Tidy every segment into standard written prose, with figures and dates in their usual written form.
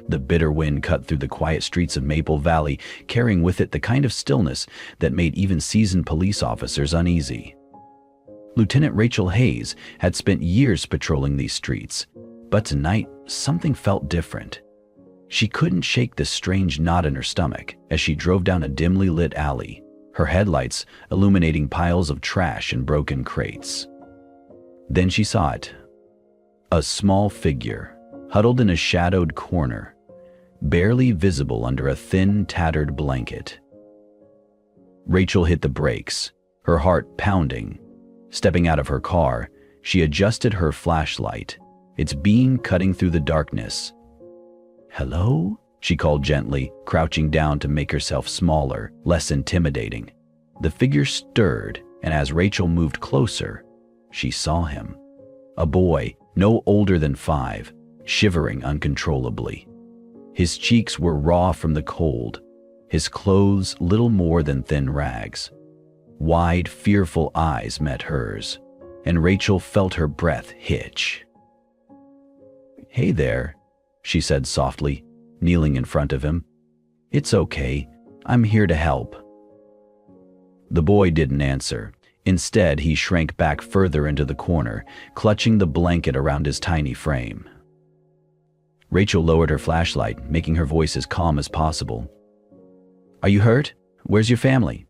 The bitter wind cut through the quiet streets of Maple Valley, carrying with it the kind of stillness that made even seasoned police officers uneasy. Lieutenant Rachel Hayes had spent years patrolling these streets, but tonight something felt different. She couldn't shake this strange knot in her stomach as she drove down a dimly lit alley, her headlights illuminating piles of trash and broken crates. Then she saw it. A small figure, huddled in a shadowed corner, barely visible under a thin, tattered blanket. Rachel hit the brakes, her heart pounding. Stepping out of her car, she adjusted her flashlight, its beam cutting through the darkness. "Hello?" she called gently, crouching down to make herself smaller, less intimidating. The figure stirred, and as Rachel moved closer, she saw him. A boy, no older than 5, shivering uncontrollably. His cheeks were raw from the cold, his clothes little more than thin rags. Wide, fearful eyes met hers, and Rachel felt her breath hitch. "Hey there," she said softly, kneeling in front of him. "It's okay. I'm here to help." The boy didn't answer. Instead, he shrank back further into the corner, clutching the blanket around his tiny frame. Rachel lowered her flashlight, making her voice as calm as possible. "Are you hurt? Where's your family?"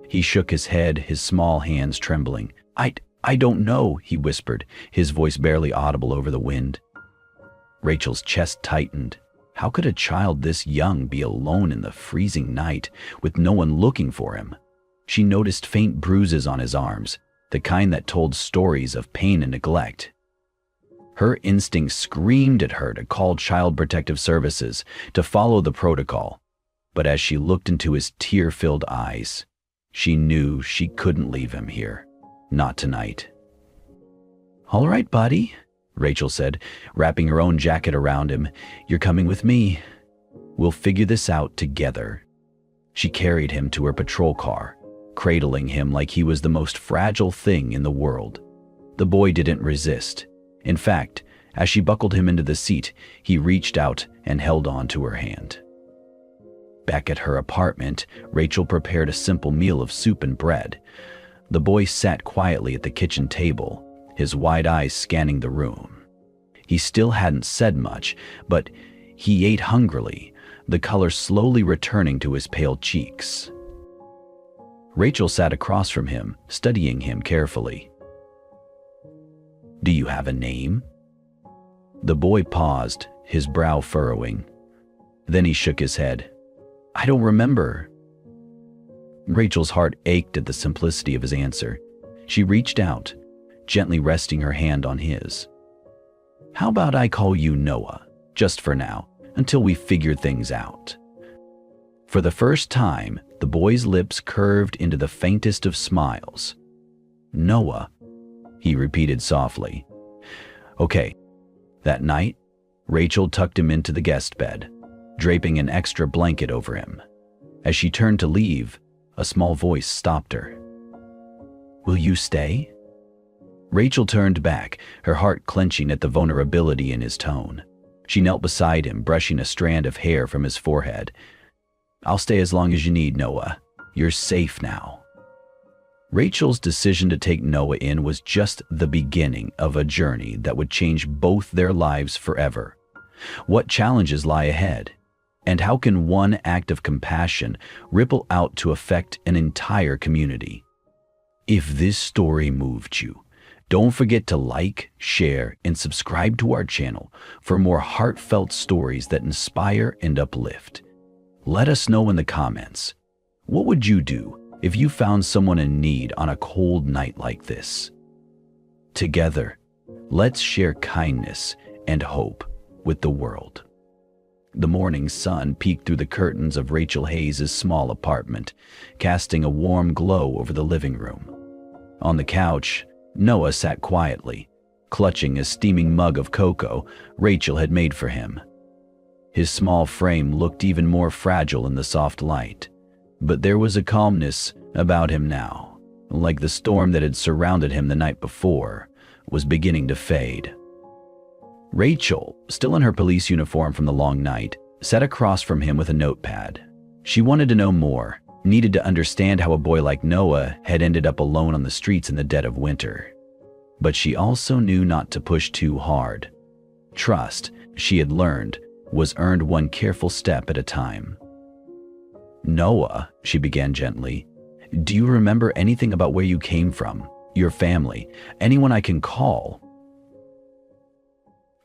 He shook his head, his small hands trembling. I don't know," he whispered, his voice barely audible over the wind. Rachel's chest tightened. How could a child this young be alone in the freezing night with no one looking for him? She noticed faint bruises on his arms, the kind that told stories of pain and neglect. Her instinct screamed at her to call Child Protective Services, to follow the protocol. But as she looked into his tear-filled eyes, she knew she couldn't leave him here. Not tonight. "All right, buddy," Rachel said, wrapping her own jacket around him. "You're coming with me. We'll figure this out together." She carried him to her patrol car, cradling him like he was the most fragile thing in the world. The boy didn't resist. In fact, as she buckled him into the seat, he reached out and held on to her hand. Back at her apartment, Rachel prepared a simple meal of soup and bread. The boy sat quietly at the kitchen table, his wide eyes scanning the room. He still hadn't said much, but he ate hungrily, the color slowly returning to his pale cheeks. Rachel sat across from him, studying him carefully. "Do you have a name?" The boy paused, his brow furrowing. Then he shook his head. "I don't remember." Rachel's heart ached at the simplicity of his answer. She reached out, gently resting her hand on his. "How about I call you Noah, just for now, until we figure things out?" For the first time, the boy's lips curved into the faintest of smiles. "Noah," he repeated softly. "Okay." That night, Rachel tucked him into the guest bed, draping an extra blanket over him. As she turned to leave, a small voice stopped her. "Will you stay?" Rachel turned back, her heart clenching at the vulnerability in his tone. She knelt beside him, brushing a strand of hair from his forehead. "I'll stay as long as you need, Noah. You're safe now." Rachel's decision to take Noah in was just the beginning of a journey that would change both their lives forever. What challenges lie ahead? And how can one act of compassion ripple out to affect an entire community? If this story moved you, don't forget to like, share, and subscribe to our channel for more heartfelt stories that inspire and uplift. Let us know in the comments, what would you do if you found someone in need on a cold night like this? Together, let's share kindness and hope with the world. The morning sun peeked through the curtains of Rachel Hayes' small apartment, casting a warm glow over the living room. On the couch, Noah sat quietly, clutching a steaming mug of cocoa Rachel had made for him. His small frame looked even more fragile in the soft light, but there was a calmness about him now, like the storm that had surrounded him the night before was beginning to fade. Rachel, still in her police uniform from the long night, sat across from him with a notepad. She wanted to know more, needed to understand how a boy like Noah had ended up alone on the streets in the dead of winter. But she also knew not to push too hard. Trust, she had learned, was earned one careful step at a time. "Noah," she began gently, "do you remember anything about where you came from, your family, anyone I can call?"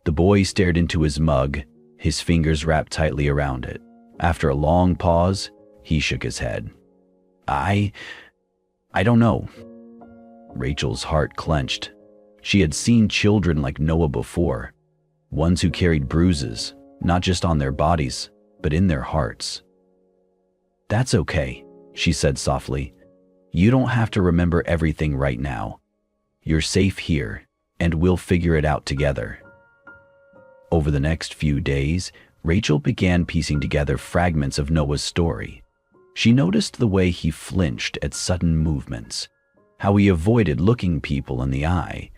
The boy stared into his mug, his fingers wrapped tightly around it. After a long pause, he shook his head. I don't know." Rachel's heart clenched. She had seen children like Noah before, ones who carried bruises, not just on their bodies, but in their hearts. "That's okay," she said softly. "You don't have to remember everything right now. You're safe here, and we'll figure it out together." Over the next few days, Rachel began piecing together fragments of Noah's story. She noticed the way he flinched at sudden movements, how he avoided looking people in the eye.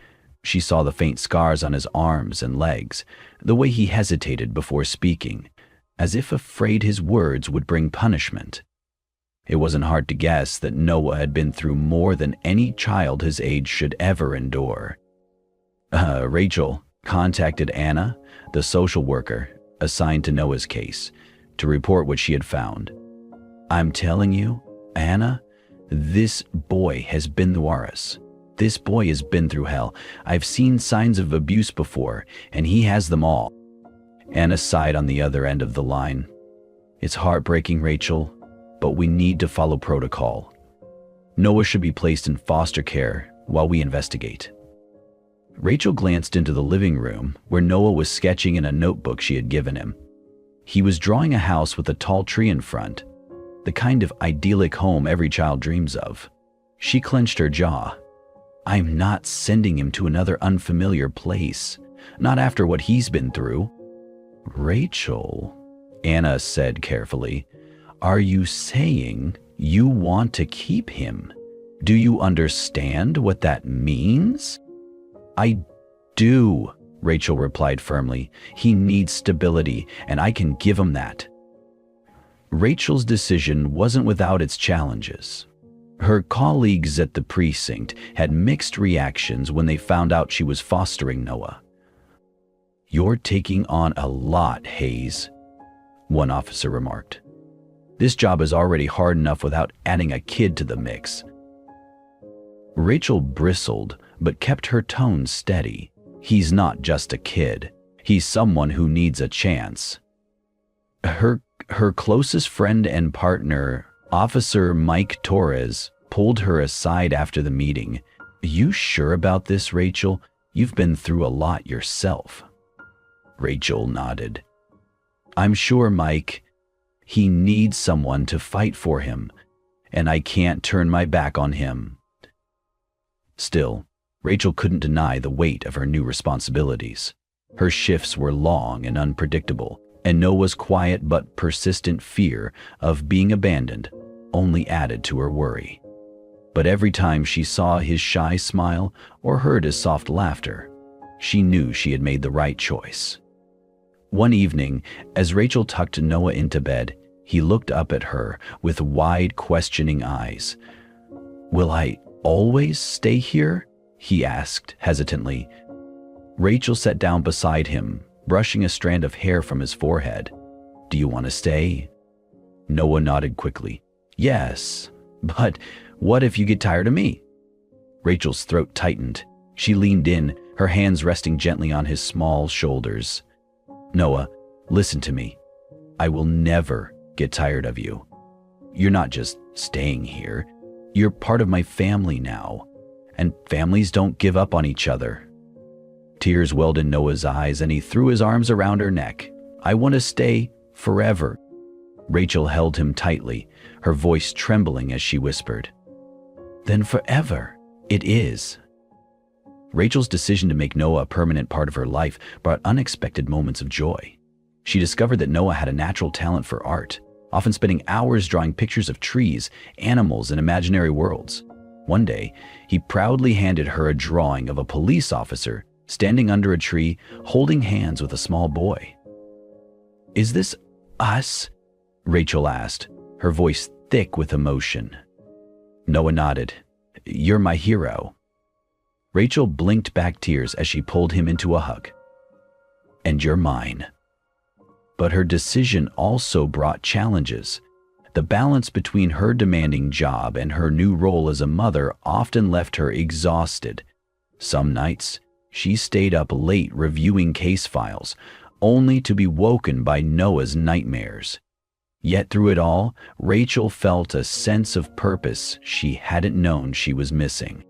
She saw the faint scars on his arms and legs, the way he hesitated before speaking, as if afraid his words would bring punishment. It wasn't hard to guess that Noah had been through more than any child his age should ever endure. Rachel contacted Anna, the social worker assigned to Noah's case, to report what she had found. "I'm telling you, Anna, this boy has been through worse. This boy has been through hell. I've seen signs of abuse before, and he has them all." Anna sighed on the other end of the line. "It's heartbreaking, Rachel, but we need to follow protocol. Noah should be placed in foster care while we investigate." Rachel glanced into the living room where Noah was sketching in a notebook she had given him. He was drawing a house with a tall tree in front, the kind of idyllic home every child dreams of. She clenched her jaw. "I'm not sending him to another unfamiliar place, not after what he's been through." "Rachel," Anna said carefully, "are you saying you want to keep him? Do you understand what that means?" "I do," Rachel replied firmly. "He needs stability, and I can give him that." Rachel's decision wasn't without its challenges. Her colleagues at the precinct had mixed reactions when they found out she was fostering Noah. "You're taking on a lot, Hayes," one officer remarked. "This job is already hard enough without adding a kid to the mix." Rachel bristled, but kept her tone steady. "He's not just a kid. He's someone who needs a chance." Her closest friend and partner, Officer Mike Torres, pulled her aside after the meeting. "You sure about this, Rachel? You've been through a lot yourself." Rachel nodded. "I'm sure, Mike. He needs someone to fight for him, and I can't turn my back on him." Still, Rachel couldn't deny the weight of her new responsibilities. Her shifts were long and unpredictable, and Noah's quiet but persistent fear of being abandoned only added to her worry. But every time she saw his shy smile or heard his soft laughter, she knew she had made the right choice. One evening, as Rachel tucked Noah into bed, he looked up at her with wide, questioning eyes. "Will I always stay here?" he asked hesitantly. Rachel sat down beside him, brushing a strand of hair from his forehead. "Do you want to stay?" Noah nodded quickly. "Yes, but what if you get tired of me?" Rachel's throat tightened. She leaned in, her hands resting gently on his small shoulders. "Noah, listen to me. I will never get tired of you. You're not just staying here. You're part of my family now, and families don't give up on each other." Tears welled in Noah's eyes, and he threw his arms around her neck. "I want to stay forever." Rachel held him tightly, her voice trembling as she whispered, "Then forever it is." Rachel's decision to make Noah a permanent part of her life brought unexpected moments of joy. She discovered that Noah had a natural talent for art, often spending hours drawing pictures of trees, animals, and imaginary worlds. One day, he proudly handed her a drawing of a police officer standing under a tree, holding hands with a small boy. "Is this us?" Rachel asked, her voice thick with emotion. Noah nodded. "You're my hero." Rachel blinked back tears as she pulled him into a hug. "And you're mine." But her decision also brought challenges. The balance between her demanding job and her new role as a mother often left her exhausted. Some nights, she stayed up late reviewing case files, only to be woken by Noah's nightmares. Yet through it all, Rachel felt a sense of purpose she hadn't known she was missing.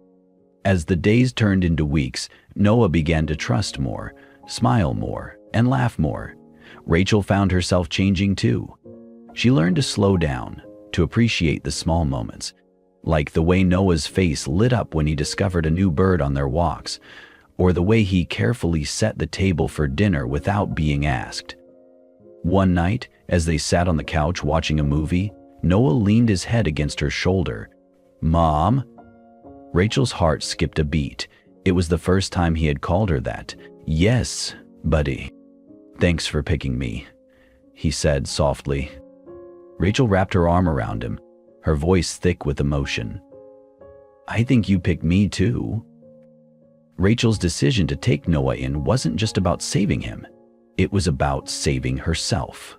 As the days turned into weeks, Noah began to trust more, smile more, and laugh more. Rachel found herself changing too. She learned to slow down, to appreciate the small moments, like the way Noah's face lit up when he discovered a new bird on their walks, or the way he carefully set the table for dinner without being asked. One night, as they sat on the couch watching a movie, Noah leaned his head against her shoulder. "Mom?" Rachel's heart skipped a beat. It was the first time he had called her that. "Yes, buddy. Thanks for picking me," he said softly. Rachel wrapped her arm around him, her voice thick with emotion. "I think you picked me too." Rachel's decision to take Noah in wasn't just about saving him. It was about saving herself.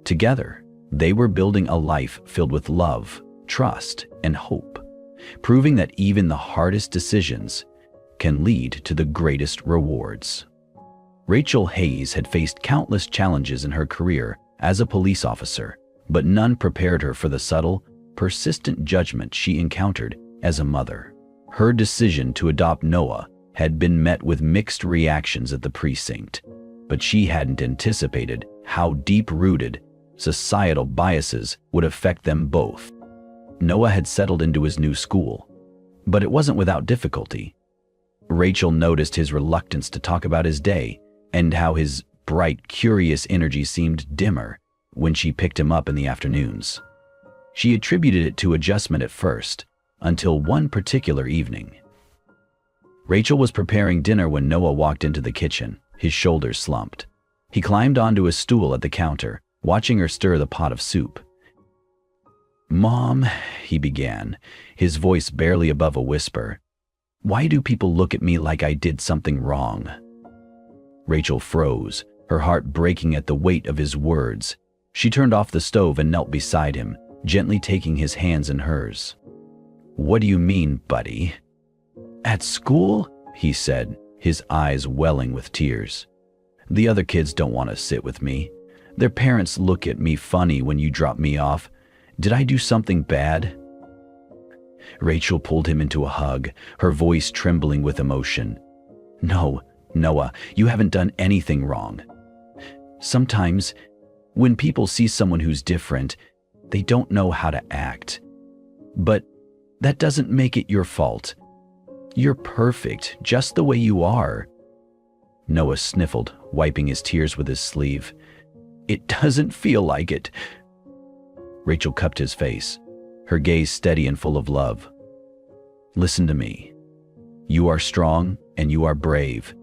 Together, they were building a life filled with love, trust, and hope, proving that even the hardest decisions can lead to the greatest rewards. Rachel Hayes had faced countless challenges in her career as a police officer, but none prepared her for the subtle, persistent judgment she encountered as a mother. Her decision to adopt Noah had been met with mixed reactions at the precinct, but she hadn't anticipated how deep-rooted societal biases would affect them both. Noah had settled into his new school, but it wasn't without difficulty. Rachel noticed his reluctance to talk about his day and how his bright, curious energy seemed dimmer when she picked him up in the afternoons. She attributed it to adjustment at first, until one particular evening. Rachel was preparing dinner when Noah walked into the kitchen, his shoulders slumped. He climbed onto a stool at the counter, watching her stir the pot of soup. "Mom," he began, his voice barely above a whisper, "why do people look at me like I did something wrong?" Rachel froze, her heart breaking at the weight of his words. She turned off the stove and knelt beside him, gently taking his hands in hers. "What do you mean, buddy?" "At school?" he said, his eyes welling with tears. "The other kids don't want to sit with me. Their parents look at me funny when you drop me off. Did I do something bad?" Rachel pulled him into a hug, her voice trembling with emotion. "No, Noah, you haven't done anything wrong. Sometimes, when people see someone who's different, they don't know how to act. But that doesn't make it your fault. You're perfect, just the way you are." Noah sniffled, wiping his tears with his sleeve. "It doesn't feel like it." Rachel cupped his face, her gaze steady and full of love. "Listen to me. You are strong and you are brave.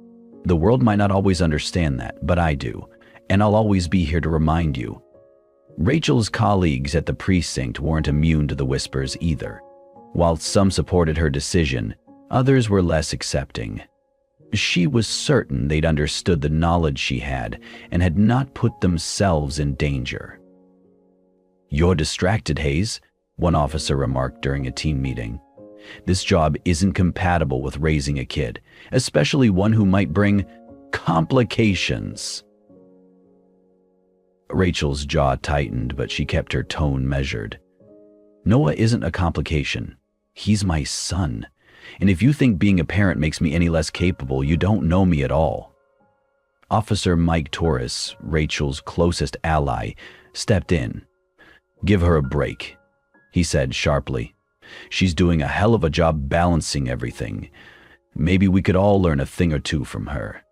The world might not always understand that, but I do, and I'll always be here to remind you." Rachel's colleagues at the precinct weren't immune to the whispers either. While some supported her decision, others were less accepting. She was certain they'd understood the knowledge she had and had not put themselves in danger. "You're distracted, Hayes," one officer remarked during a team meeting. "This job isn't compatible with raising a kid, especially one who might bring complications." Rachel's jaw tightened, but she kept her tone measured. "Noah isn't a complication. He's my son. And if you think being a parent makes me any less capable, you don't know me at all." Officer Mike Torres, Rachel's closest ally, stepped in. "Give her a break," he said sharply. "She's doing a hell of a job balancing everything. Maybe we could all learn a thing or two from her."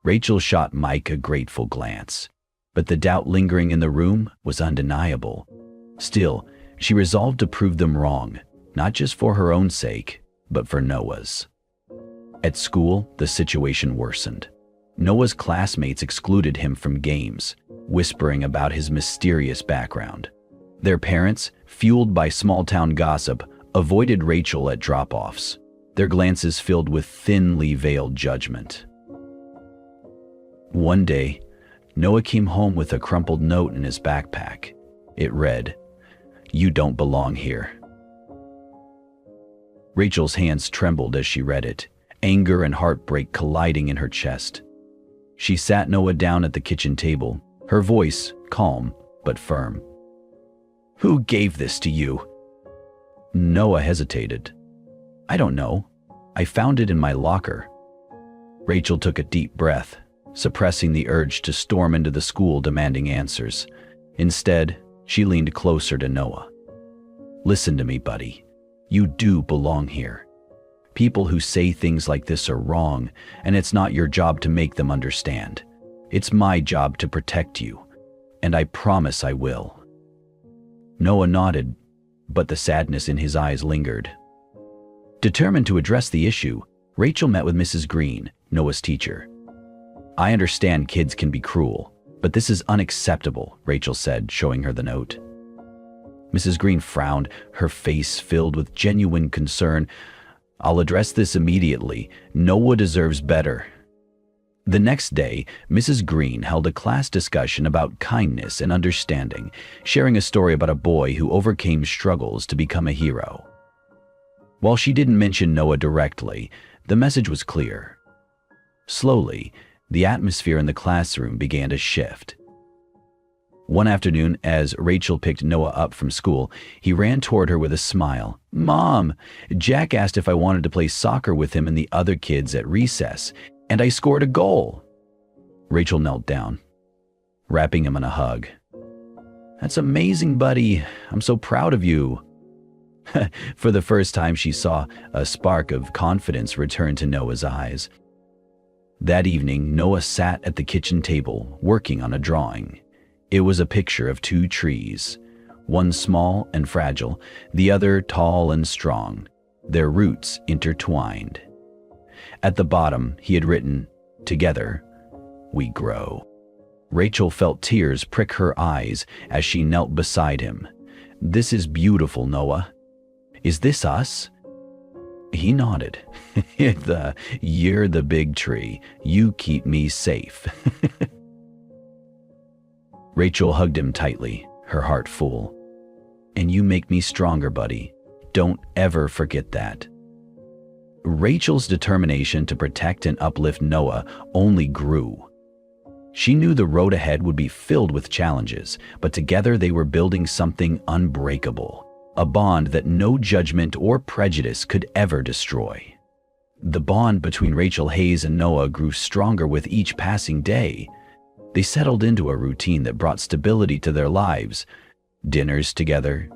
Rachel shot Mike a grateful glance, but the doubt lingering in the room was undeniable. Still, she resolved to prove them wrong, not just for her own sake, but for Noah's. At school, the situation worsened. Noah's classmates excluded him from games, whispering about his mysterious background. Their parents, fueled by small-town gossip, avoided Rachel at drop-offs, their glances filled with thinly veiled judgment. One day, Noah came home with a crumpled note in his backpack. It read, "You don't belong here." Rachel's hands trembled as she read it, anger and heartbreak colliding in her chest. She sat Noah down at the kitchen table, her voice calm but firm. "Who gave this to you?" Noah hesitated. "I don't know. I found it in my locker." Rachel took a deep breath, suppressing the urge to storm into the school demanding answers. Instead, she leaned closer to Noah. "Listen to me, buddy. You do belong here. People who say things like this are wrong, and it's not your job to make them understand. It's my job to protect you, and I promise I will." Noah nodded, but the sadness in his eyes lingered. Determined to address the issue, Rachel met with Mrs. Green, Noah's teacher. "I understand kids can be cruel, but this is unacceptable," Rachel said, showing her the note. Mrs. Green frowned, her face filled with genuine concern. "I'll address this immediately. Noah deserves better." The next day, Mrs. Green held a class discussion about kindness and understanding, sharing a story about a boy who overcame struggles to become a hero. While she didn't mention Noah directly, the message was clear. Slowly, the atmosphere in the classroom began to shift. One afternoon, as Rachel picked Noah up from school, he ran toward her with a smile. "Mom, Jack asked if I wanted to play soccer with him and the other kids at recess, and I scored a goal." Rachel knelt down, wrapping him in a hug. "That's amazing, buddy. I'm so proud of you." For the first time, she saw a spark of confidence return to Noah's eyes. That evening, Noah sat at the kitchen table, working on a drawing. It was a picture of two trees, one small and fragile, the other tall and strong, their roots intertwined. At the bottom, he had written, "Together, we grow." Rachel felt tears prick her eyes as she knelt beside him. "This is beautiful, Noah. Is this us?" He nodded. You're the big tree. You keep me safe." Rachel hugged him tightly, her heart full. "And you make me stronger, buddy. Don't ever forget that." Rachel's determination to protect and uplift Noah only grew. She knew the road ahead would be filled with challenges, but together they were building something unbreakable, a bond that no judgment or prejudice could ever destroy. The bond between Rachel Hayes and Noah grew stronger with each passing day. They settled into a routine that brought stability to their lives: dinners together,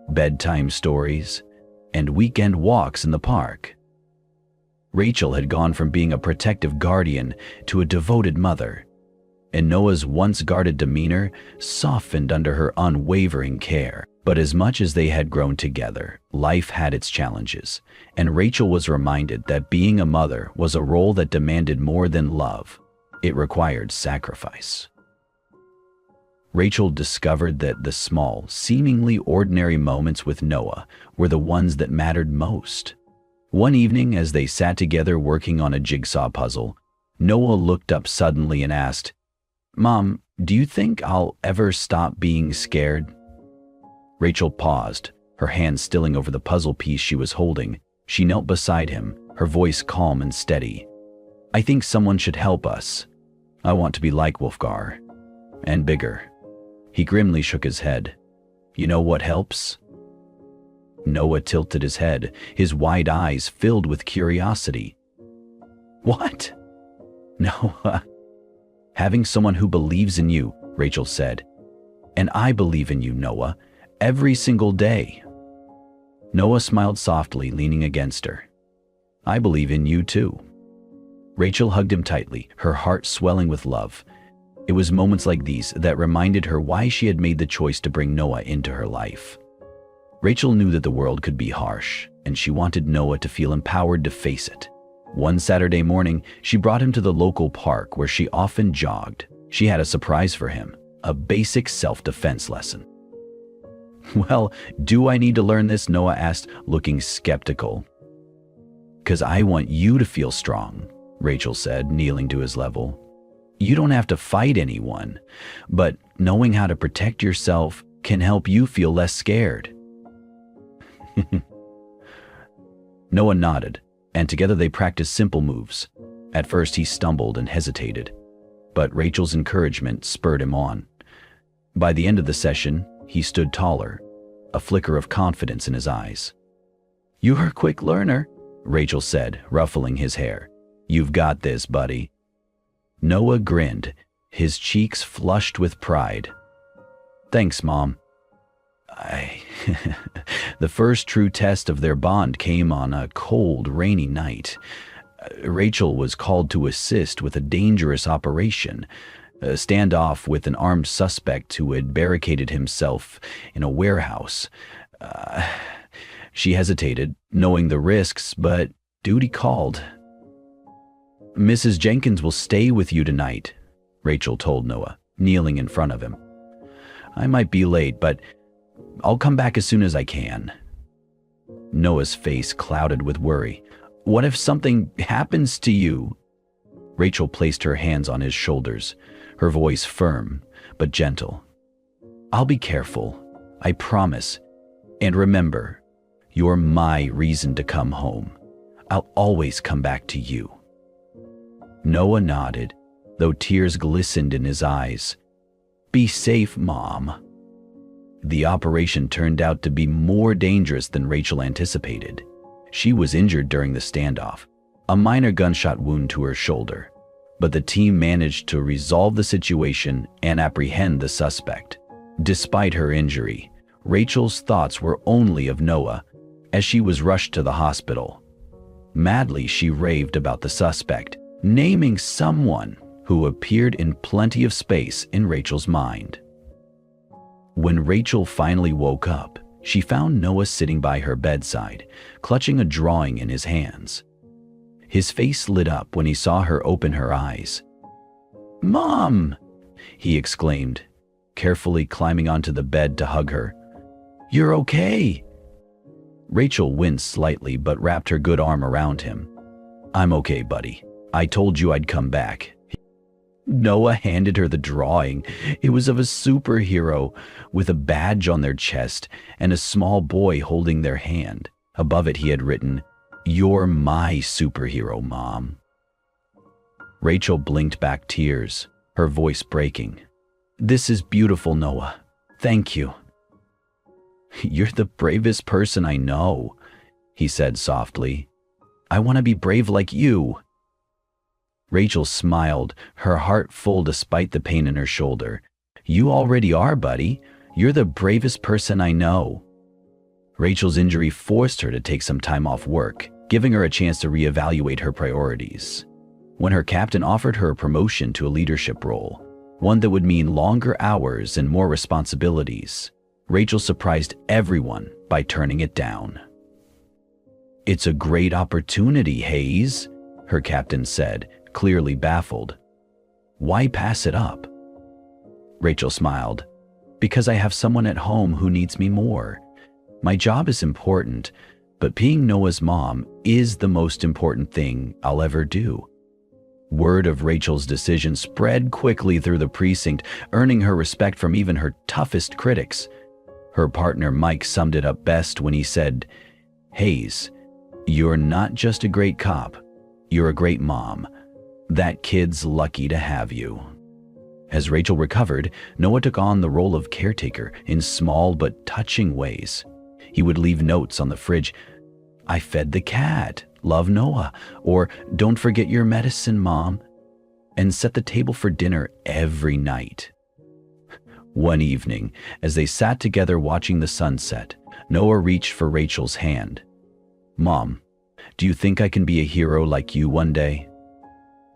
bedtime stories, and weekend walks in the park. Rachel had gone from being a protective guardian to a devoted mother, and Noah's once guarded demeanor softened under her unwavering care. But as much as they had grown together, life had its challenges, and Rachel was reminded that being a mother was a role that demanded more than love. It required sacrifice. Rachel discovered that the small, seemingly ordinary moments with Noah were the ones that mattered most. One evening, as they sat together working on a jigsaw puzzle, Noah looked up suddenly and asked, "Mom, do you think I'll ever stop being scared?" Rachel paused, her hand stilling over the puzzle piece she was holding. She knelt beside him, her voice calm and steady. "I think someone should help us. I want to be like Wolfgar. And bigger." He grimly shook his head. "You know what helps?" Noah tilted his head, his wide eyes filled with curiosity. "What?" "Noah, having someone who believes in you," Rachel said. "And I believe in you, Noah, every single day." Noah smiled softly, leaning against her. "I believe in you too." Rachel hugged him tightly, her heart swelling with love. It was moments like these that reminded her why she had made the choice to bring Noah into her life. Rachel knew that the world could be harsh, and she wanted Noah to feel empowered to face it. One Saturday morning, she brought him to the local park where she often jogged. She had a surprise for him, a basic self-defense lesson. "Well, do I need to learn this?" Noah asked, looking skeptical. "'Cause I want you to feel strong," Rachel said, kneeling to his level. "You don't have to fight anyone, but knowing how to protect yourself can help you feel less scared." Noah nodded, and together they practiced simple moves. At first he stumbled and hesitated, but Rachel's encouragement spurred him on. By the end of the session, he stood taller, a flicker of confidence in his eyes. "You're a quick learner," Rachel said, ruffling his hair. "You've got this, buddy." Noah grinned, his cheeks flushed with pride. "Thanks, Mom." The first true test of their bond came on a cold, rainy night. Rachel was called to assist with a dangerous operation, a standoff with an armed suspect who had barricaded himself in a warehouse. She hesitated, knowing the risks, but duty called. "Mrs. Jenkins will stay with you tonight," Rachel told Noah, kneeling in front of him. "I might be late, but I'll come back as soon as I can." Noah's face clouded with worry. "What if something happens to you?" Rachel placed her hands on his shoulders, her voice firm but gentle. "I'll be careful, I promise. And remember, you're my reason to come home. I'll always come back to you." Noah nodded, though tears glistened in his eyes. "Be safe, Mom." The operation turned out to be more dangerous than Rachel anticipated. She was injured during the standoff, a minor gunshot wound to her shoulder, but the team managed to resolve the situation and apprehend the suspect. Despite her injury, Rachel's thoughts were only of Noah as she was rushed to the hospital. Madly, she raved about the suspect, naming someone who appeared in plenty of space in Rachel's mind. When Rachel finally woke up, she found Noah sitting by her bedside, clutching a drawing in his hands. His face lit up when he saw her open her eyes. "Mom!" he exclaimed, carefully climbing onto the bed to hug her. "You're okay?" Rachel winced slightly but wrapped her good arm around him. "I'm okay, buddy. I told you I'd come back." Noah handed her the drawing. It was of a superhero with a badge on their chest and a small boy holding their hand. Above it he had written, "You're my superhero, Mom." Rachel blinked back tears, her voice breaking. "This is beautiful, Noah. Thank you." "You're the bravest person I know," he said softly. "I want to be brave like you." Rachel smiled, her heart full despite the pain in her shoulder. "You already are, buddy. You're the bravest person I know." Rachel's injury forced her to take some time off work, giving her a chance to reevaluate her priorities. When her captain offered her a promotion to a leadership role, one that would mean longer hours and more responsibilities, Rachel surprised everyone by turning it down. "It's a great opportunity, Hayes," her captain said, clearly baffled. "Why pass it up?" Rachel smiled. "Because I have someone at home who needs me more. My job is important, but being Noah's mom is the most important thing I'll ever do." Word of Rachel's decision spread quickly through the precinct, earning her respect from even her toughest critics. Her partner Mike summed it up best when he said, "Hayes, you're not just a great cop, you're a great mom. That kid's lucky to have you." As Rachel recovered, Noah took on the role of caretaker in small but touching ways. He would leave notes on the fridge, "I fed the cat, love Noah," or "Don't forget your medicine, Mom," and set the table for dinner every night. One evening, as they sat together watching the sunset, Noah reached for Rachel's hand. "Mom, do you think I can be a hero like you one day?"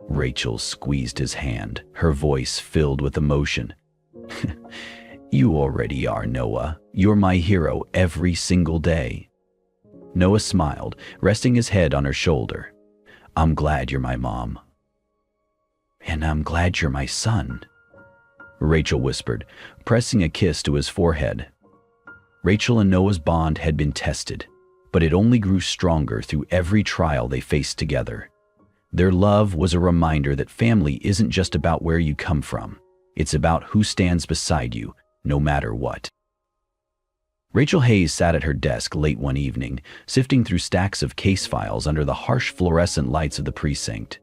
Rachel squeezed his hand, her voice filled with emotion. "You already are, Noah. You're my hero every single day." Noah smiled, resting his head on her shoulder. I'm glad you're my mom. And I'm glad you're my son, Rachel whispered, pressing a kiss to his forehead. Rachel and Noah's bond had been tested, but it only grew stronger through every trial they faced together. Their love was a reminder that family isn't just about where you come from. It's about who stands beside you, no matter what. Rachel Hayes sat at her desk late one evening, sifting through stacks of case files under the harsh fluorescent lights of the precinct.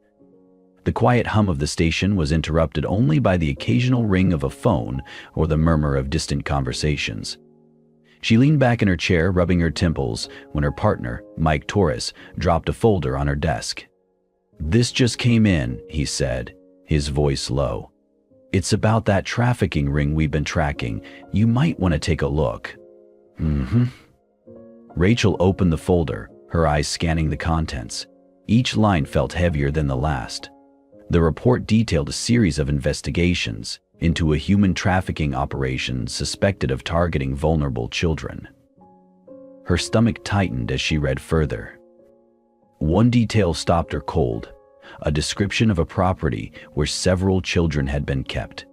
The quiet hum of the station was interrupted only by the occasional ring of a phone or the murmur of distant conversations. She leaned back in her chair, rubbing her temples, when her partner, Mike Torres, dropped a folder on her desk. "This just came in," he said, his voice low. "It's about that trafficking ring we've been tracking. You might want to take a look." Rachel opened the folder, her eyes scanning the contents. Each line felt heavier than the last. The report detailed a series of investigations into a human trafficking operation suspected of targeting vulnerable children. Her stomach tightened as she read further. One detail stopped her cold, a description of a property where several children had been kept.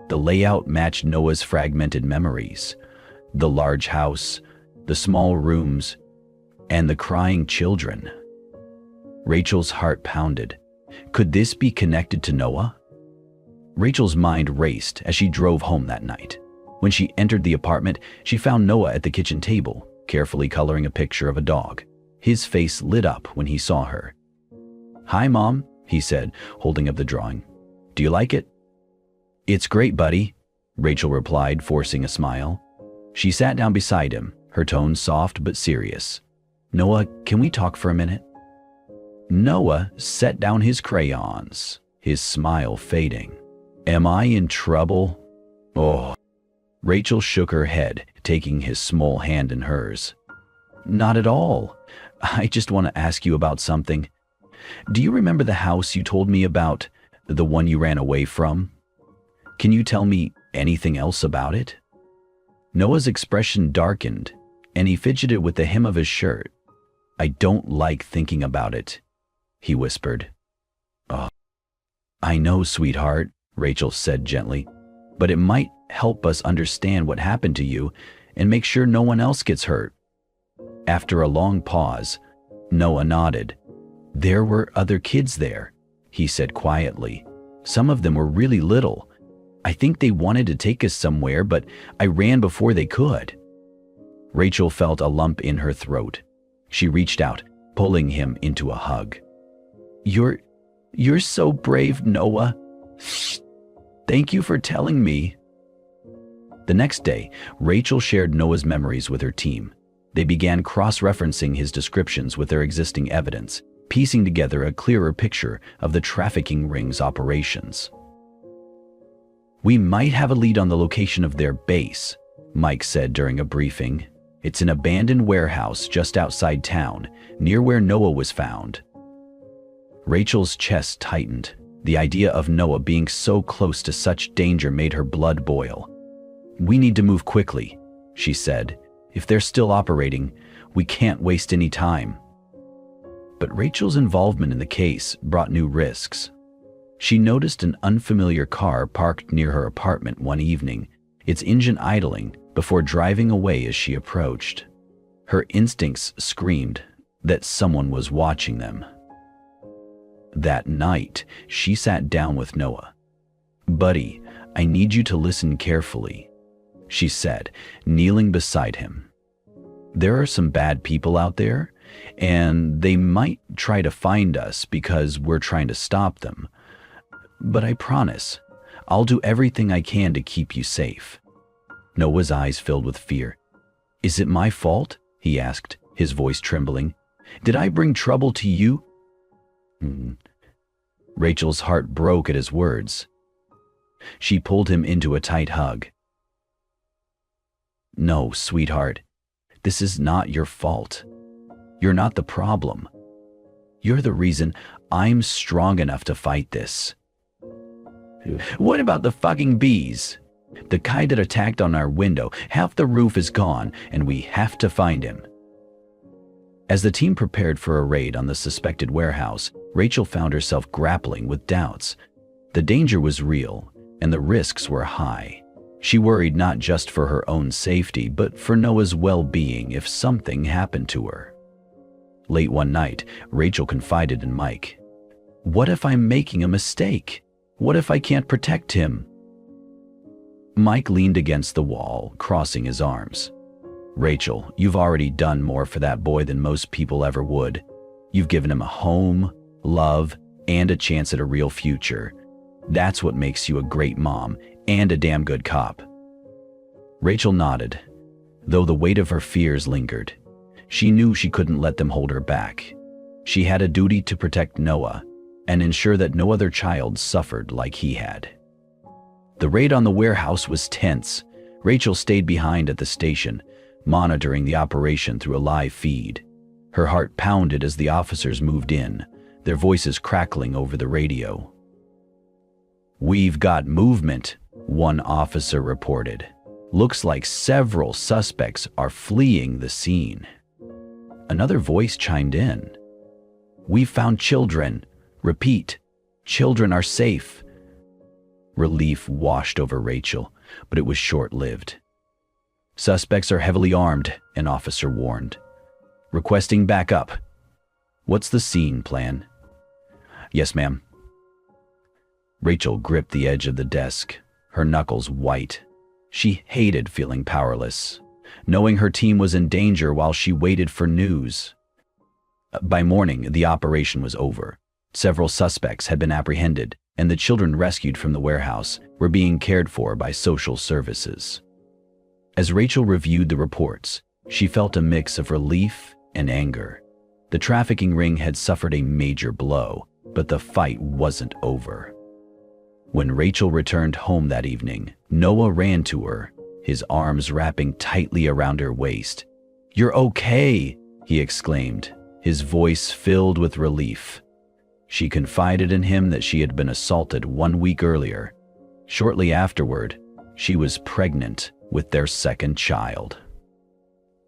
The layout matched Noah's fragmented memories: the large house, the small rooms, and the crying children. Rachel's heart pounded. Could this be connected to Noah? Rachel's mind raced as she drove home that night. When she entered the apartment, she found Noah at the kitchen table, carefully coloring a picture of a dog. His face lit up when he saw her. "Hi, Mom," he said, holding up the drawing. "Do you like it?" "It's great, buddy," Rachel replied, forcing a smile. She sat down beside him, her tone soft but serious. "Noah, can we talk for a minute?" Noah set down his crayons, his smile fading. "Am I in trouble?" "Oh." Rachel shook her head, taking his small hand in hers. "Not at all. I just want to ask you about something. Do you remember the house you told me about, the one you ran away from? Can you tell me anything else about it?" Noah's expression darkened, and he fidgeted with the hem of his shirt. "I don't like thinking about it," he whispered. "Oh, I know, sweetheart," Rachel said gently, "but it might help us understand what happened to you and make sure no one else gets hurt." After a long pause, Noah nodded. "There were other kids there," he said quietly. "Some of them were really little. I think they wanted to take us somewhere, but I ran before they could." Rachel felt a lump in her throat. She reached out, pulling him into a hug. You're so brave, Noah. Thank you for telling me." The next day, Rachel shared Noah's memories with her team. They began cross-referencing his descriptions with their existing evidence, piecing together a clearer picture of the trafficking ring's operations. "We might have a lead on the location of their base," Mike said during a briefing. "It's an abandoned warehouse just outside town, near where Noah was found." Rachel's chest tightened. The idea of Noah being so close to such danger made her blood boil. "We need to move quickly," she said. "If they're still operating, we can't waste any time." But Rachel's involvement in the case brought new risks. She noticed an unfamiliar car parked near her apartment one evening, its engine idling before driving away as she approached. Her instincts screamed that someone was watching them. That night, she sat down with Noah. "Buddy, I need you to listen carefully," she said, kneeling beside him. "There are some bad people out there, and they might try to find us because we're trying to stop them. But I promise, I'll do everything I can to keep you safe." Noah's eyes filled with fear. "Is it my fault?" he asked, his voice trembling. "Did I bring trouble to you?" Rachel's heart broke at his words. She pulled him into a tight hug. "No, sweetheart, this is not your fault. You're not the problem. You're the reason I'm strong enough to fight this." "What about the fucking bees? The guy that attacked on our window, half the roof is gone, and we have to find him." As the team prepared for a raid on the suspected warehouse, Rachel found herself grappling with doubts. The danger was real, and the risks were high. She worried not just for her own safety, but for Noah's well-being if something happened to her. Late one night, Rachel confided in Mike. "What if I'm making a mistake? What if I can't protect him?" Mike leaned against the wall, crossing his arms. "Rachel, you've already done more for that boy than most people ever would. You've given him a home, love, and a chance at a real future. That's what makes you a great mom and a damn good cop." Rachel nodded, though the weight of her fears lingered. She knew she couldn't let them hold her back. She had a duty to protect Noah and ensure that no other child suffered like he had. The raid on the warehouse was tense. Rachel stayed behind at the station, monitoring the operation through a live feed. Her heart pounded as the officers moved in, their voices crackling over the radio. "We've got movement," one officer reported. "Looks like several suspects are fleeing the scene." Another voice chimed in. "We've found children. Repeat, children are safe." Relief washed over Rachel, but it was short-lived. "Suspects are heavily armed," an officer warned. "Requesting backup." "What's the scene plan?" "Yes, ma'am." Rachel gripped the edge of the desk, her knuckles white. She hated feeling powerless, knowing her team was in danger while she waited for news. By morning, the operation was over. Several suspects had been apprehended, and the children rescued from the warehouse were being cared for by social services. As Rachel reviewed the reports, she felt a mix of relief and anger. The trafficking ring had suffered a major blow, but the fight wasn't over. When Rachel returned home that evening, Noah ran to her, his arms wrapping tightly around her waist. "You're okay," he exclaimed, his voice filled with relief. She confided in him that she had been assaulted 1 week earlier. Shortly afterward, she was pregnant with their second child.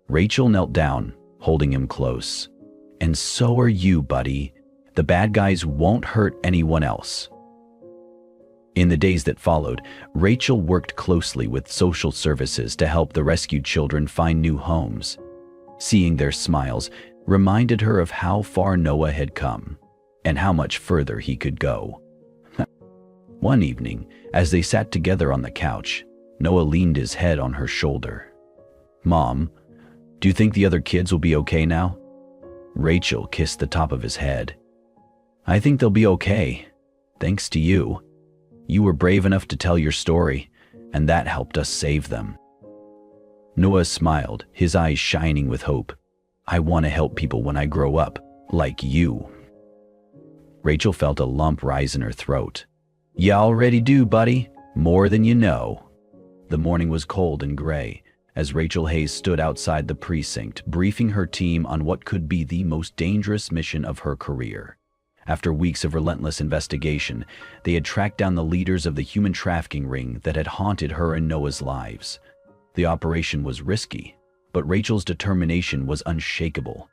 Rachel knelt down, holding him close. "And so are you, buddy. The bad guys won't hurt anyone else." In the days that followed, Rachel worked closely with social services to help the rescued children find new homes. Seeing their smiles reminded her of how far Noah had come and how much further he could go. One evening, as they sat together on the couch, Noah leaned his head on her shoulder. "Mom, do you think the other kids will be okay now?" Rachel kissed the top of his head. "I think they'll be okay, thanks to you. You were brave enough to tell your story, and that helped us save them." Noah smiled, his eyes shining with hope. "I want to help people when I grow up, like you." Rachel felt a lump rise in her throat. "You already do, buddy. More than you know." The morning was cold and gray as Rachel Hayes stood outside the precinct, briefing her team on what could be the most dangerous mission of her career. After weeks of relentless investigation, they had tracked down the leaders of the human trafficking ring that had haunted her and Noah's lives. The operation was risky, but Rachel's determination was unshakable.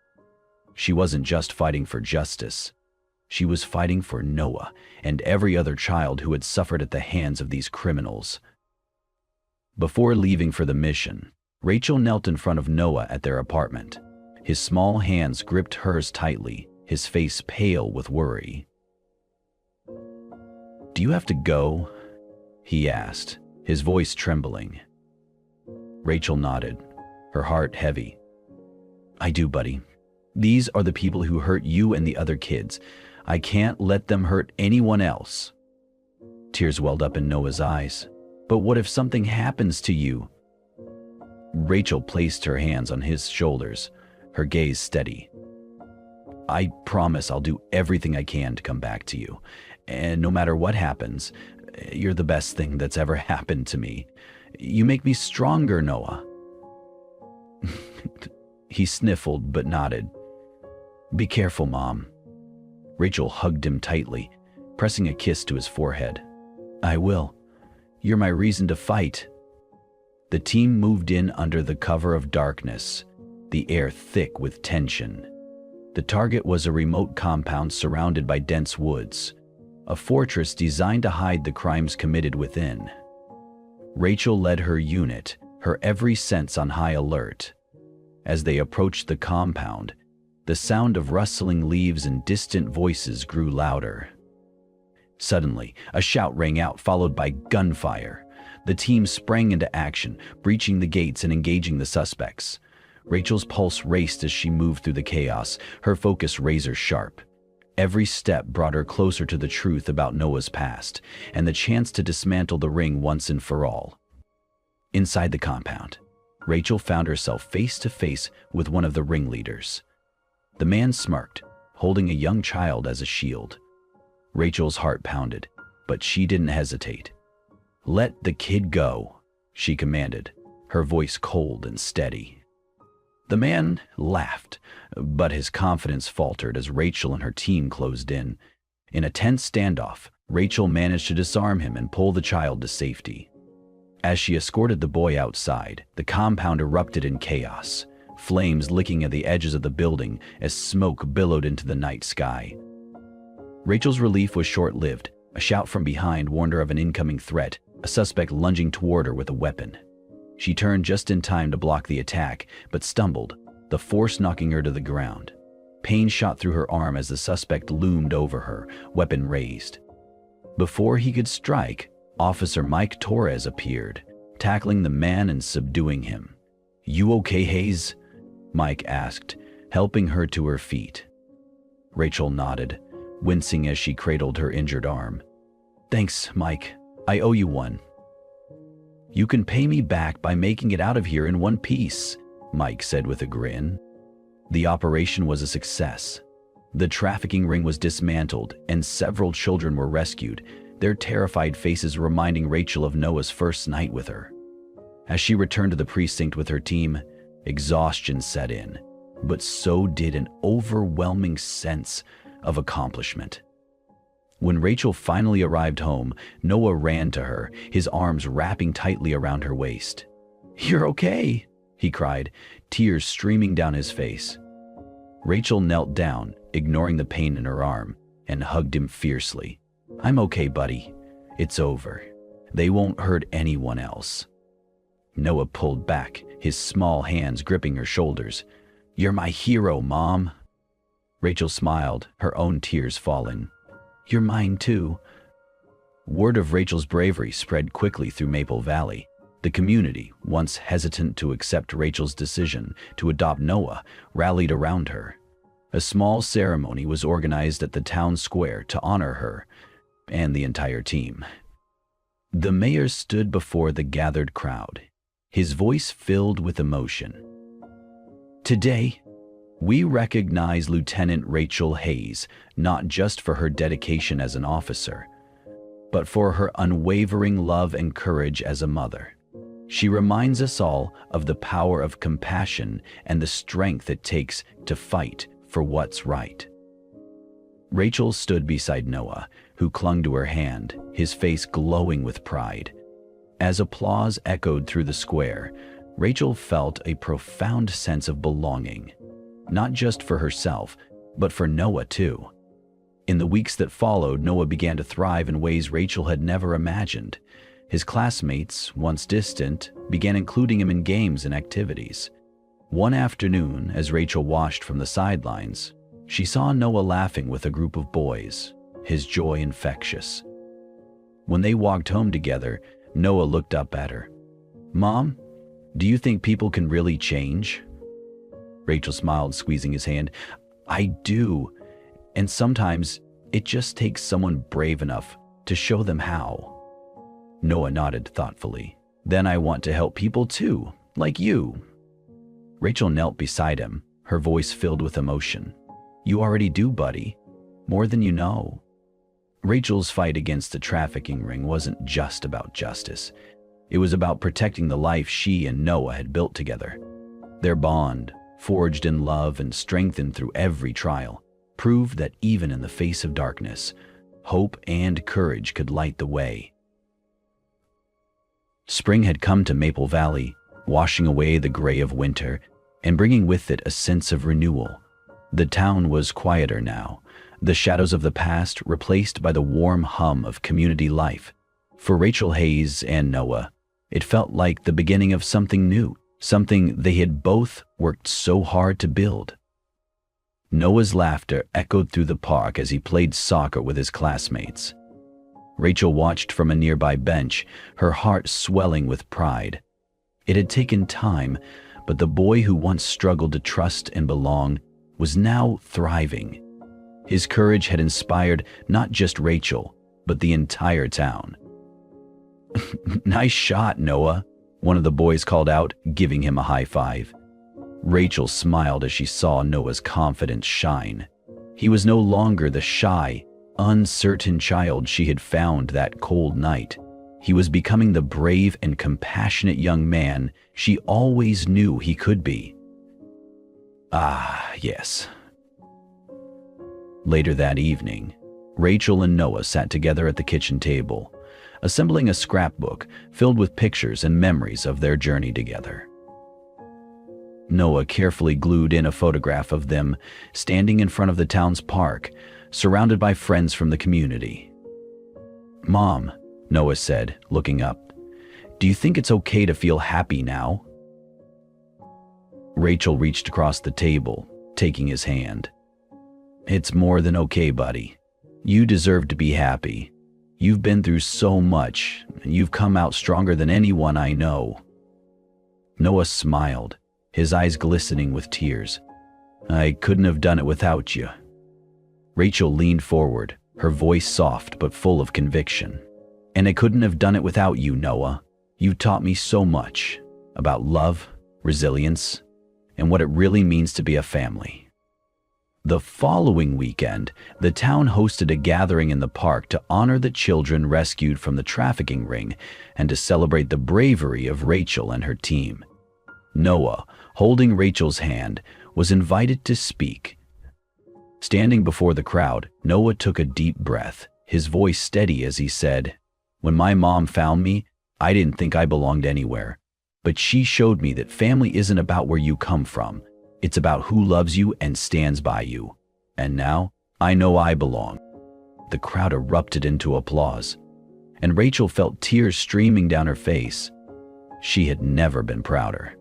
She wasn't just fighting for justice. She was fighting for Noah and every other child who had suffered at the hands of these criminals. Before leaving for the mission, Rachel knelt in front of Noah at their apartment. His small hands gripped hers tightly, his face pale with worry. "Do you have to go?" he asked, his voice trembling. Rachel nodded, her heart heavy. "I do, buddy. These are the people who hurt you and the other kids. I can't let them hurt anyone else." Tears welled up in Noah's eyes. "But what if something happens to you?" Rachel placed her hands on his shoulders, her gaze steady. "I promise I'll do everything I can to come back to you. And no matter what happens, you're the best thing that's ever happened to me. You make me stronger, Noah." He sniffled but nodded. "Be careful, Mom." Rachel hugged him tightly, pressing a kiss to his forehead. "I will. You're my reason to fight." The team moved in under the cover of darkness, the air thick with tension. The target was a remote compound surrounded by dense woods, a fortress designed to hide the crimes committed within. Rachel led her unit, her every sense on high alert. As they approached the compound, the sound of rustling leaves and distant voices grew louder. Suddenly, a shout rang out, followed by gunfire. The team sprang into action, breaching the gates and engaging the suspects. Rachel's pulse raced as she moved through the chaos, her focus razor sharp. Every step brought her closer to the truth about Noah's past and the chance to dismantle the ring once and for all. Inside the compound, Rachel found herself face to face with one of the ringleaders. The man smirked, holding a young child as a shield. Rachel's heart pounded, but she didn't hesitate. "Let the kid go," she commanded, her voice cold and steady. The man laughed, but his confidence faltered as Rachel and her team closed in. In a tense standoff, Rachel managed to disarm him and pull the child to safety. As she escorted the boy outside, the compound erupted in chaos, flames licking at the edges of the building as smoke billowed into the night sky. Rachel's relief was short-lived. A shout from behind warned her of an incoming threat, a suspect lunging toward her with a weapon. She turned just in time to block the attack, but stumbled, the force knocking her to the ground. Pain shot through her arm as the suspect loomed over her, weapon raised. Before he could strike, Officer Mike Torres appeared, tackling the man and subduing him. "You okay, Hayes?" Mike asked, helping her to her feet. Rachel nodded, wincing as she cradled her injured arm. "Thanks, Mike. I owe you one." "You can pay me back by making it out of here in one piece," Mike said with a grin. The operation was a success. The trafficking ring was dismantled and several children were rescued, their terrified faces reminding Rachel of Noah's first night with her. As she returned to the precinct with her team, exhaustion set in, but so did an overwhelming sense of accomplishment. When Rachel finally arrived home, Noah ran to her, his arms wrapping tightly around her waist. "You're okay," he cried, tears streaming down his face. Rachel knelt down, ignoring the pain in her arm, and hugged him fiercely. "I'm okay, buddy. It's over. They won't hurt anyone else." Noah pulled back, his small hands gripping her shoulders. "You're my hero, Mom." Rachel smiled, her own tears falling. "You're mine too." Word of Rachel's bravery spread quickly through Maple Valley. The community, once hesitant to accept Rachel's decision to adopt Noah, rallied around her. A small ceremony was organized at the town square to honor her and the entire team. The mayor stood before the gathered crowd, his voice filled with emotion. "Today, we recognize Lieutenant Rachel Hayes, not just for her dedication as an officer, but for her unwavering love and courage as a mother. She reminds us all of the power of compassion and the strength it takes to fight for what's right." Rachel stood beside Noah, who clung to her hand, his face glowing with pride. As applause echoed through the square, Rachel felt a profound sense of belonging, not just for herself, but for Noah too. In the weeks that followed, Noah began to thrive in ways Rachel had never imagined. His classmates, once distant, began including him in games and activities. One afternoon, as Rachel watched from the sidelines, she saw Noah laughing with a group of boys, his joy infectious. When they walked home together, Noah looked up at her. "Mom, do you think people can really change?" Rachel smiled, squeezing his hand. "I do, and sometimes it just takes someone brave enough to show them how." Noah nodded thoughtfully. "Then I want to help people too, like you." Rachel knelt beside him, her voice filled with emotion. "You already do, buddy. More than you know." Rachel's fight against the trafficking ring wasn't just about justice. It was about protecting the life she and Noah had built together. Their bond, forged in love and strengthened through every trial, proved that even in the face of darkness, hope and courage could light the way. Spring had come to Maple Valley, washing away the gray of winter and bringing with it a sense of renewal. The town was quieter now, the shadows of the past replaced by the warm hum of community life. For Rachel Hayes and Noah, it felt like the beginning of something new, something they had both worked so hard to build. Noah's laughter echoed through the park as he played soccer with his classmates. Rachel watched from a nearby bench, her heart swelling with pride. It had taken time, but the boy who once struggled to trust and belong was now thriving. His courage had inspired not just Rachel, but the entire town. "Nice shot, Noah," one of the boys called out, giving him a high five. Rachel smiled as she saw Noah's confidence shine. He was no longer the shy, uncertain child she had found that cold night. He was becoming the brave and compassionate young man she always knew he could be. Ah, yes. Later that evening, Rachel and Noah sat together at the kitchen table, assembling a scrapbook filled with pictures and memories of their journey together. Noah carefully glued in a photograph of them standing in front of the town's park, surrounded by friends from the community. "Mom," Noah said, looking up, "do you think it's okay to feel happy now?" Rachel reached across the table, taking his hand. "It's more than okay, buddy. You deserve to be happy. You've been through so much, and you've come out stronger than anyone I know." Noah smiled, his eyes glistening with tears. "I couldn't have done it without you." Rachel leaned forward, her voice soft but full of conviction. "And I couldn't have done it without you, Noah. You've taught me so much about love, resilience, and what it really means to be a family." The following weekend, the town hosted a gathering in the park to honor the children rescued from the trafficking ring and to celebrate the bravery of Rachel and her team. Noah, holding Rachel's hand, was invited to speak. Standing before the crowd, Noah took a deep breath, his voice steady as he said, "When my mom found me, I didn't think I belonged anywhere. But she showed me that family isn't about where you come from. It's about who loves you and stands by you. And now, I know I belong." The crowd erupted into applause, and Rachel felt tears streaming down her face. She had never been prouder.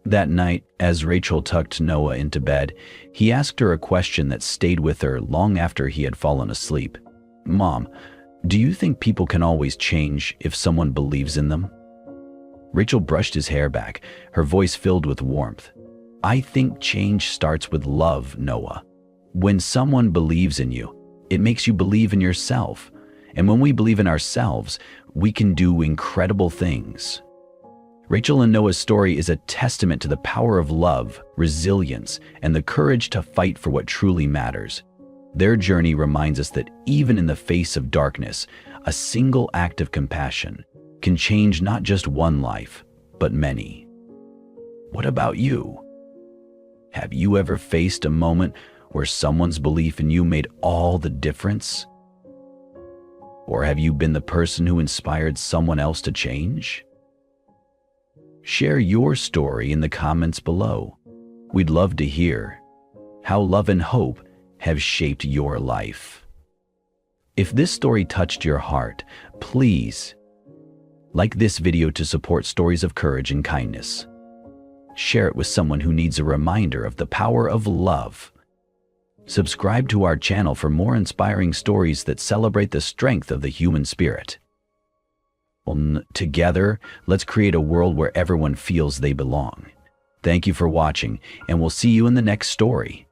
That night, as Rachel tucked Noah into bed, he asked her a question that stayed with her long after he had fallen asleep. "Mom, do you think people can always change if someone believes in them?" Rachel brushed his hair back, her voice filled with warmth. "I think change starts with love, Noah. When someone believes in you, it makes you believe in yourself. And when we believe in ourselves, we can do incredible things." Rachel and Noah's story is a testament to the power of love, resilience, and the courage to fight for what truly matters. Their journey reminds us that even in the face of darkness, a single act of compassion can change not just one life, but many. What about you? Have you ever faced a moment where someone's belief in you made all the difference? Or have you been the person who inspired someone else to change? Share your story in the comments below. We'd love to hear how love and hope have shaped your life. If this story touched your heart, please like this video to support stories of courage and kindness. Share it with someone who needs a reminder of the power of love. Subscribe to our channel for more inspiring stories that celebrate the strength of the human spirit. Together, let's create a world where everyone feels they belong. Thank you for watching, and we'll see you in the next story.